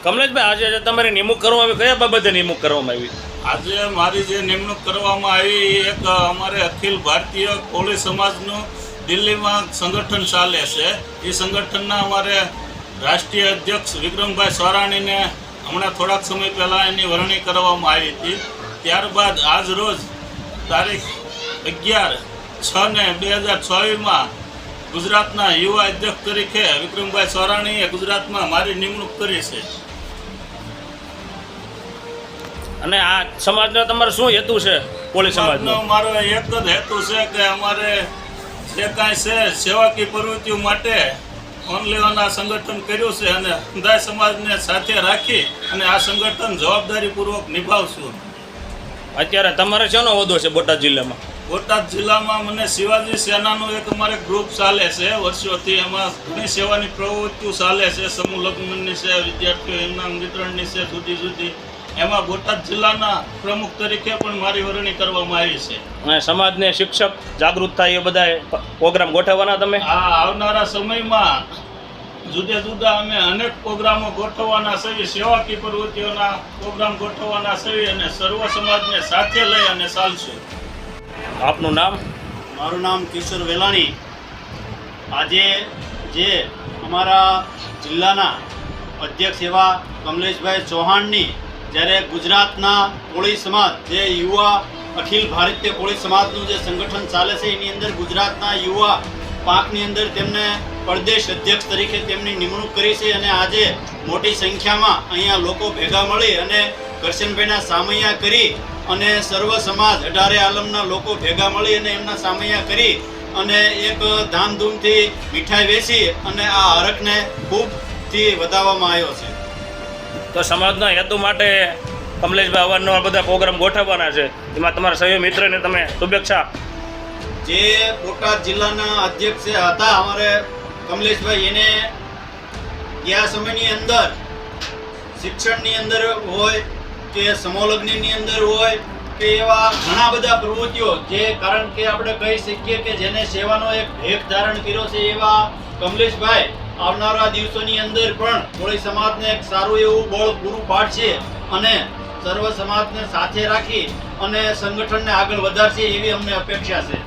કમલેશભાઈ, આજે તમારી નિમણૂક કરવામાં આવી, કયા બાબતે નિમણૂક કરવામાં આવી? આજે મારી જે નિમણૂક કરવામાં આવી એક અમારે અખિલ ભારતીય કોળી સમાજનું દિલ્હીમાં સંગઠન ચાલે છે. એ સંગઠનના અમારે રાષ્ટ્રીય અધ્યક્ષ વિક્રમભાઈ સોરાણીને હમણાં થોડાક સમય પહેલાં એની વરણી કરવામાં આવી હતી. ત્યારબાદ આજ રોજ તારીખ 11/6/2024 ગુજરાતના યુવા અધ્યક્ષ તરીકે વિક્રમભાઈ સોરાણીએ ગુજરાતમાં મારી નિમણૂક કરી છે. અને આ સમાજનો તમારો શું હેતુ છે? કોળી સમાજનો મારો એક જ હેતુ છે કે અમારે જે કાંઈ છે સેવાકીય પ્રવૃત્તિઓ માટે ઓનલી વન આ સંગઠન કર્યું છે અને સમુદાય સમાજને સાથે રાખી અને આ સંગઠન જવાબદારીપૂર્વક નિભાવશું. અત્યારે તમારે શેનો હોદ્દો છે બોટાદ જિલ્લામાં? બોટાદ જિલ્લામાં મને શિવાજી સેનાનું એક અમારે ગ્રુપ ચાલે છે વર્ષોથી. એમાં ઘણી સેવાની પ્રવૃત્તિઓ ચાલે છે, સમૂહ લગ્નની છે, વિદ્યાર્થીઓ ઇનામ વિતરણની છે, જુદી જુદી. એમાં બોટાદ જિલ્લાના પ્રમુખ તરીકે પણ મારી વરણી કરવામાં આવી છે. અને સમાજને શિક્ષક જાગૃત થાય એ બધા પ્રોગ્રામ ગોઠવવાના તમે? આ આવનારા સમયમાં જુદા જુદા અમે અનેક પ્રોગ્રામો ગોઠવવાના છે, સેવાકીય પ્રવૃત્તિઓના પ્રોગ્રામ ગોઠવવાના છે અને સર્વ સમાજને સાથે લઈ અને ચાલશું. આપનું નામ? મારું નામ કિશોર વેલાણી. આજે જે અમારા જિલ્લાના અધ્યક્ષ એવા કમલેશભાઈ ચૌહાણની જ્યારે ગુજરાતના કોળી સમાજ જે યુવા અખિલ ભારતીય કોળી સમાજનું જે સંગઠન ચાલે છે એની અંદર ગુજરાતના યુવા પાંખની અંદર તેમને પ્રદેશ અધ્યક્ષ તરીકે તેમની નિમણૂક કરી છે. અને આજે મોટી સંખ્યામાં અહીંયા લોકો ભેગા મળી અને કરશનભાઈના સામૈયા કરી અને સર્વ સમાજ 18 આલમના લોકો ભેગા મળી અને એમના સામૈયા કરી અને એક ધામધૂમથી મીઠાઈ વેચી અને આ હરખને ખૂબથી વધાવવામાં આવ્યો છે. તો સમાજના હેતુ માટે કમલેશભાઈ અવારનવાર બધા પ્રોગ્રામ ગોઠવવાના છે, એમાં તમારા સહયોગી મિત્રને તમે શુભેચ્છા. જે બોટાદ જિલ્લાના અધ્યક્ષ હતા અમારે કમલેશભાઈ, એને ગયા સમયની અંદર શિક્ષણની અંદર હોય કે સમૂહલગ્નની અંદર હોય કે એવા ઘણા બધા પ્રવૃત્તિઓ જે કારણ કે આપણે કહી શકીએ કે જેને સેવાનો એક ભેખ ધારણ કર્યો છે એવા કમલેશભાઈ આવનારા દિવસોની અંદર પણ કોળી સમાજને એક સારું એવું બળ પૂરું પાડશે અને સર્વ સમાજને સાથે રાખી અને સંગઠનને આગળ વધારશે એવી અમને અપેક્ષા છે.